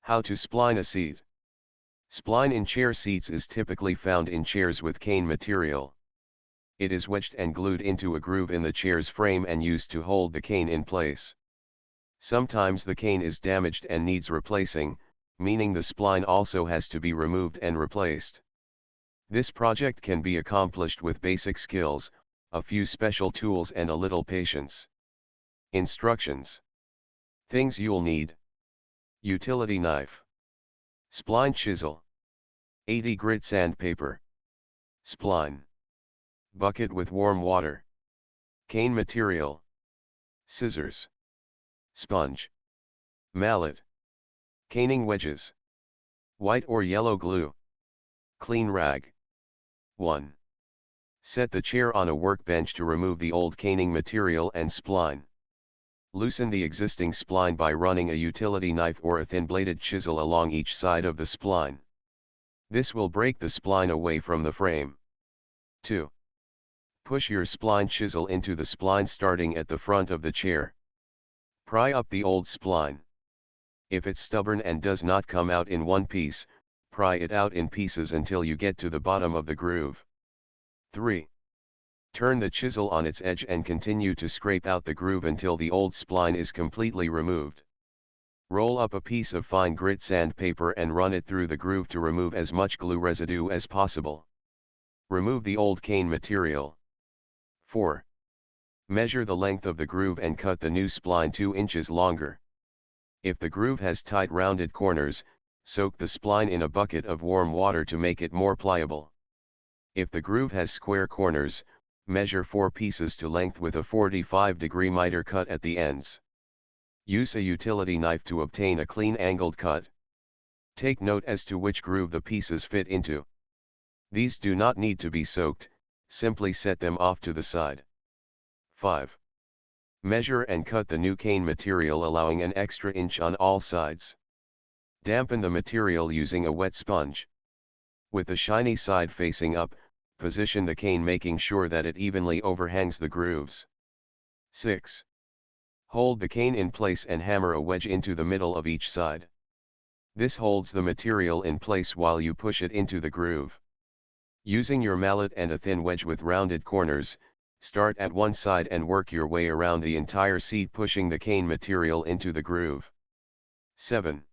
How to spline a seat. Spline in chair seats is typically found in chairs with cane material. It is wedged and glued into a groove in the chair's frame and used to hold the cane in place. Sometimes the cane is damaged and needs replacing, meaning the spline also has to be removed and replaced. This project can be accomplished with basic skills, a few special tools and a little patience. Instructions. Things you'll need. Utility knife. Spline chisel. 80 grit sandpaper. Spline. Bucket with warm water. Cane material. Scissors. Sponge. Mallet. Caning wedges. White or yellow glue. Clean rag. 1. Set the chair on a workbench to remove the old caning material and spline. Loosen the existing spline by running a utility knife or a thin-bladed chisel along each side of the spline. This will break the spline away from the frame. 2. Push your spline chisel into the spline starting at the front of the chair. Pry up the old spline. If it's stubborn and does not come out in one piece, pry it out in pieces until you get to the bottom of the groove. 3. Turn the chisel on its edge and continue to scrape out the groove until the old spline is completely removed. Roll up a piece of fine grit sandpaper and run it through the groove to remove as much glue residue as possible. Remove the old cane material. 4. Measure the length of the groove and cut the new spline 2 inches longer. If the groove has tight rounded corners, soak the spline in a bucket of warm water to make it more pliable. If the groove has square corners, measure 4 pieces to length with a 45-degree miter cut at the ends. Use a utility knife to obtain a clean angled cut. Take note as to which groove the pieces fit into. These do not need to be soaked, simply set them off to the side. 5. Measure and cut the new cane material allowing an extra inch on all sides. Dampen the material using a wet sponge. With the shiny side facing up, position the cane making sure that it evenly overhangs the grooves. 6. Hold the cane in place and hammer a wedge into the middle of each side. This holds the material in place while you push it into the groove. Using your mallet and a thin wedge with rounded corners, start at one side and work your way around the entire seat pushing the cane material into the groove. 7.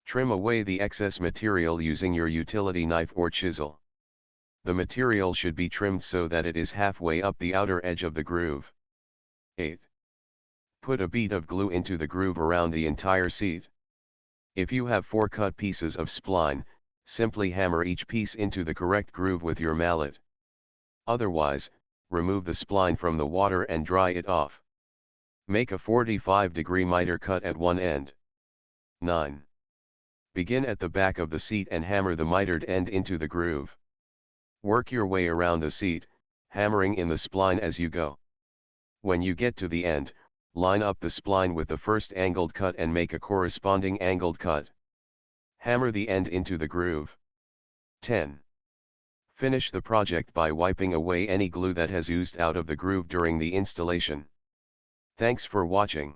Trim away the excess material using your utility knife or chisel. The material should be trimmed so that it is halfway up the outer edge of the groove. 8. Put a bead of glue into the groove around the entire seat. If you have 4 cut pieces of spline, simply hammer each piece into the correct groove with your mallet. Otherwise, remove the spline from the water and dry it off. Make a 45-degree miter cut at one end. 9. Begin at the back of the seat and hammer the mitered end into the groove. Work your way around the seat, hammering in the spline as you go. When you get to the end, line up the spline with the first angled cut and make a corresponding angled cut. Hammer the end into the groove. 10. Finish the project by wiping away any glue that has oozed out of the groove during the installation. Thanks for watching.